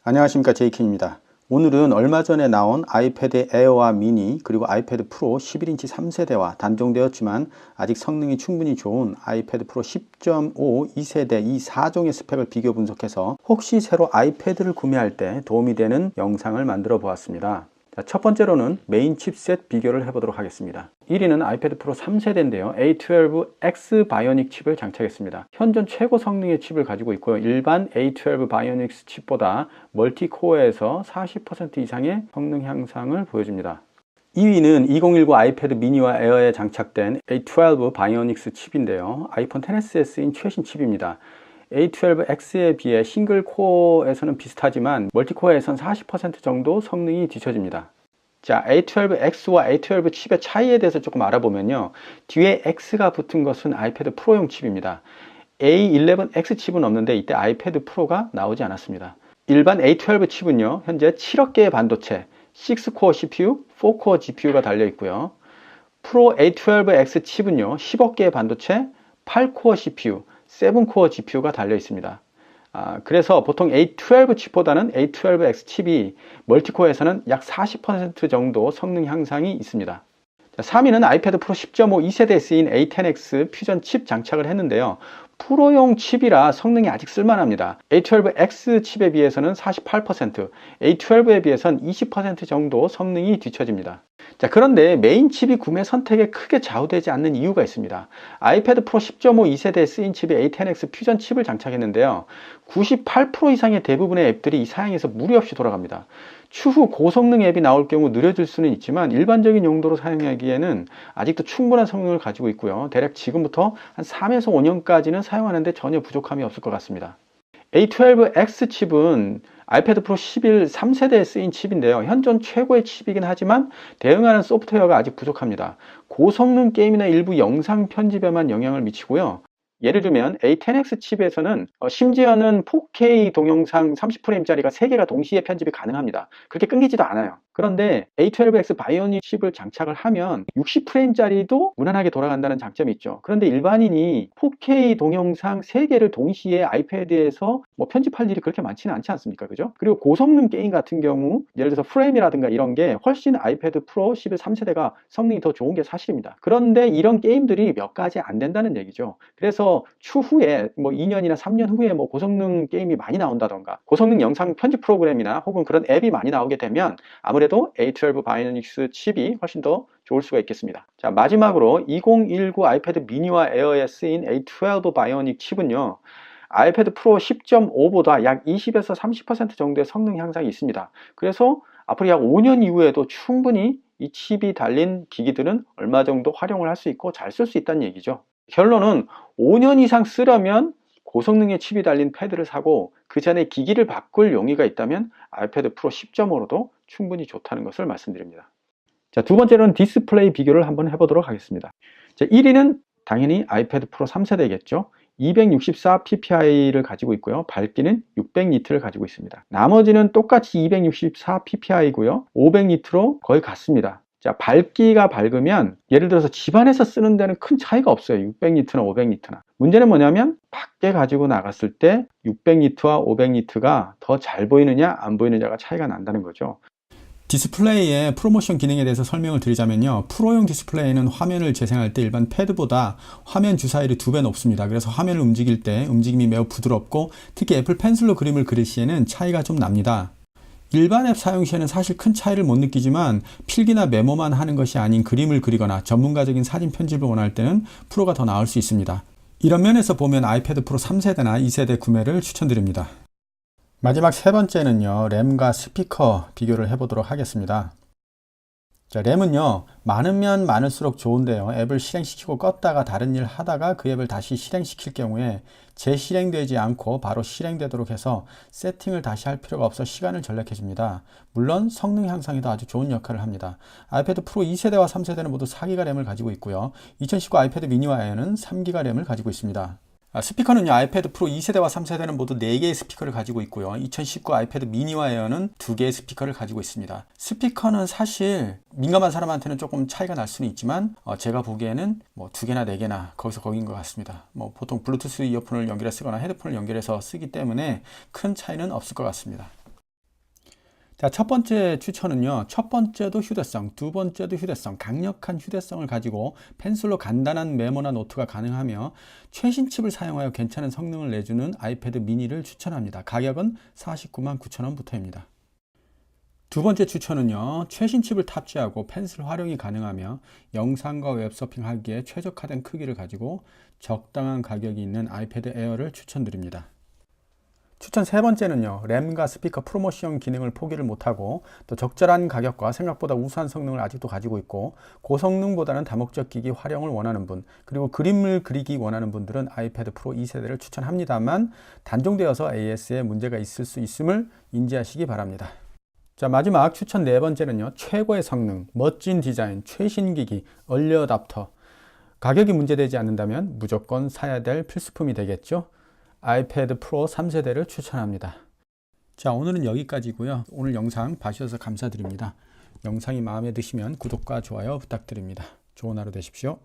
안녕하십니까, 제이킨입니다. 오늘은 얼마 전에 나온 아이패드 에어와 미니 그리고 아이패드 프로 11인치 3세대와 단종되었지만 아직 성능이 충분히 좋은 아이패드 프로 10.5 2세대 이 4종의 스펙을 비교 분석해서 혹시 새로 아이패드를 구매할 때 도움이 되는 영상을 만들어 보았습니다. 첫 번째로는 메인 칩셋 비교를 해보도록 하겠습니다. 1위는 아이패드 프로 3세대인데요. A12X 바이오닉 칩을 장착했습니다. 현존 최고 성능의 칩을 가지고 있고요. 일반 A12 바이오닉 칩보다 멀티코어에서 40% 이상의 성능 향상을 보여줍니다. 2위는 2019 아이패드 미니와 에어에 장착된 A12 바이오닉스 칩인데요. 아이폰 XS에 쓰인 최신 칩입니다. A12X에 비해 싱글 코어에서는 비슷하지만 멀티코어에선 40% 정도 성능이 뒤처집니다. 자, A12X와 A12 칩의 차이에 대해서 조금 알아보면요. 뒤에 X가 붙은 것은 아이패드 프로용 칩입니다. A11X 칩은 없는데 이때 아이패드 프로가 나오지 않았습니다. 일반 A12 칩은요, 현재 7억 개의 반도체, 6코어 CPU, 4코어 GPU가 달려 있고요. 프로 A12X 칩은요, 10억 개의 반도체, 8코어 CPU, 7코어 GPU가 달려 있습니다. 그래서 보통 A12 칩보다는 A12X 칩이 멀티코어에서는 약 40% 정도 성능 향상이 있습니다. 3위는 아이패드 프로 10.5 2세대에 쓰인 A10X 퓨전 칩 장착을 했는데요. 프로용 칩이라 성능이 아직 쓸만합니다. A12X 칩에 비해서는 48%, A12에 비해서는 20% 정도 성능이 뒤처집니다. 자, 그런데 메인 칩이 구매 선택에 크게 좌우되지 않는 이유가 있습니다. 아이패드 프로 10.5 2세대에 쓰인 칩이 A10X 퓨전 칩을 장착했는데요. 98% 이상의 대부분의 앱들이 이 사양에서 무리 없이 돌아갑니다. 추후 고성능 앱이 나올 경우 느려질 수는 있지만 일반적인 용도로 사용하기에는 아직도 충분한 성능을 가지고 있고요. 대략 지금부터 한 3에서 5년까지는 사용하는데 전혀 부족함이 없을 것 같습니다. A12X 칩은 아이패드 프로 11 3세대에 쓰인 칩인데요. 현존 최고의 칩이긴 하지만 대응하는 소프트웨어가 아직 부족합니다. 고성능 게임이나 일부 영상 편집에만 영향을 미치고요. 예를 들면 A10X 칩에서는 심지어는 4K 동영상 30프레임짜리가 3개가 동시에 편집이 가능합니다. 그렇게 끊기지도 않아요. 그런데 A12X 바이오닉 칩을 장착을 하면 60프레임짜리도 무난하게 돌아간다는 장점이 있죠. 그런데 일반인이 4K 동영상 3개를 동시에 아이패드에서 편집할 일이 그렇게 많지는 않지 않습니까? 그죠? 그리고 고성능 게임 같은 경우 예를 들어서 프레임이라든가 이런 게 훨씬 아이패드 프로 11 3세대가 성능이 더 좋은 게 사실입니다. 그런데 이런 게임들이 몇 가지 안 된다는 얘기죠. 그래서 추후에 2년이나 3년 후에 고성능 게임이 많이 나온다던가 고성능 영상 편집 프로그램이나 혹은 그런 앱이 많이 나오게 되면 아무래도 A12 바이오닉스 칩이 훨씬 더 좋을 수가 있겠습니다. 자, 마지막으로 2019 아이패드 미니와 에어에 쓰인 A12 바이오닉 칩은요, 아이패드 프로 10.5보다 약 20에서 30% 정도의 성능 향상이 있습니다. 그래서 앞으로 약 5년 이후에도 충분히 이 칩이 달린 기기들은 얼마 정도 활용을 할 수 있고 잘 쓸 수 있다는 얘기죠. 결론은 5년 이상 쓰려면 고성능의 칩이 달린 패드를 사고 그 전에 기기를 바꿀 용의가 있다면 아이패드 프로 10.5로도 충분히 좋다는 것을 말씀드립니다. 자, 두 번째로는 디스플레이 비교를 한번 해보도록 하겠습니다. 자, 1위는 당연히 아이패드 프로 3세대겠죠. 264 ppi를 가지고 있고요. 밝기는 600니트를 가지고 있습니다. 나머지는 똑같이 264 ppi고요. 500니트로 거의 같습니다. 자, 밝기가 밝으면 예를 들어서 집안에서 쓰는 데는 큰 차이가 없어요. 600니트나 500니트나. 문제는 뭐냐면 밖에 가지고 나갔을 때 600니트와 500니트가 더 잘 보이느냐 안 보이느냐가 차이가 난다는 거죠. 디스플레이의 프로모션 기능에 대해서 설명을 드리자면요. 프로용 디스플레이는 화면을 재생할 때 일반 패드보다 화면 주사율이 2배 높습니다. 그래서 화면을 움직일 때 움직임이 매우 부드럽고 특히 애플 펜슬로 그림을 그릴 시에는 차이가 좀 납니다. 일반 앱 사용 시에는 사실 큰 차이를 못 느끼지만 필기나 메모만 하는 것이 아닌 그림을 그리거나 전문가적인 사진 편집을 원할 때는 프로가 더 나을 수 있습니다. 이런 면에서 보면 아이패드 프로 3세대나 2세대 구매를 추천드립니다. 마지막 세 번째는요, 램과 스피커 비교를 해보도록 하겠습니다. 자, 램은요, 많으면 많을수록 좋은데요. 앱을 실행시키고 껐다가 다른 일 하다가 그 앱을 다시 실행시킬 경우에 재실행되지 않고 바로 실행되도록 해서 세팅을 다시 할 필요가 없어 시간을 절약해 줍니다. 물론 성능 향상에도 아주 좋은 역할을 합니다. 아이패드 프로 2세대와 3세대는 모두 4기가 램을 가지고 있고요. 2019 아이패드 미니와 에어는 3기가 램을 가지고 있습니다. 스피커는요, 아이패드 프로 2세대와 3세대는 모두 4개의 스피커를 가지고 있고요. 2019 아이패드 미니와 에어는 2개의 스피커를 가지고 있습니다. 스피커는 사실 민감한 사람한테는 조금 차이가 날 수는 있지만 제가 보기에는 2개나 4개나 거기서 거긴 것 같습니다. 보통 블루투스 이어폰을 연결해 쓰거나 헤드폰을 연결해서 쓰기 때문에 큰 차이는 없을 것 같습니다. 자, 첫 번째 추천은요. 첫 번째도 휴대성, 두 번째도 휴대성, 강력한 휴대성을 가지고 펜슬로 간단한 메모나 노트가 가능하며 최신 칩을 사용하여 괜찮은 성능을 내주는 아이패드 미니를 추천합니다. 가격은 499,900원부터입니다. 두 번째 추천은요. 최신 칩을 탑재하고 펜슬 활용이 가능하며 영상과 웹서핑 하기에 최적화된 크기를 가지고 적당한 가격이 있는 아이패드 에어를 추천드립니다. 추천 세 번째는요. 램과 스피커 프로모션 기능을 포기를 못하고 또 적절한 가격과 생각보다 우수한 성능을 아직도 가지고 있고 고성능보다는 다목적 기기 활용을 원하는 분, 그리고 그림을 그리기 원하는 분들은 아이패드 프로 2세대를 추천합니다만 단종되어서 AS에 문제가 있을 수 있음을 인지하시기 바랍니다. 자, 마지막 추천 네 번째는요. 최고의 성능, 멋진 디자인, 최신 기기, 얼리 어답터. 가격이 문제되지 않는다면 무조건 사야 될 필수품이 되겠죠. 아이패드 프로 3세대를 추천합니다. 자, 오늘은 여기까지고요. 오늘 영상 봐주셔서 감사드립니다. 영상이 마음에 드시면 구독과 좋아요 부탁드립니다. 좋은 하루 되십시오.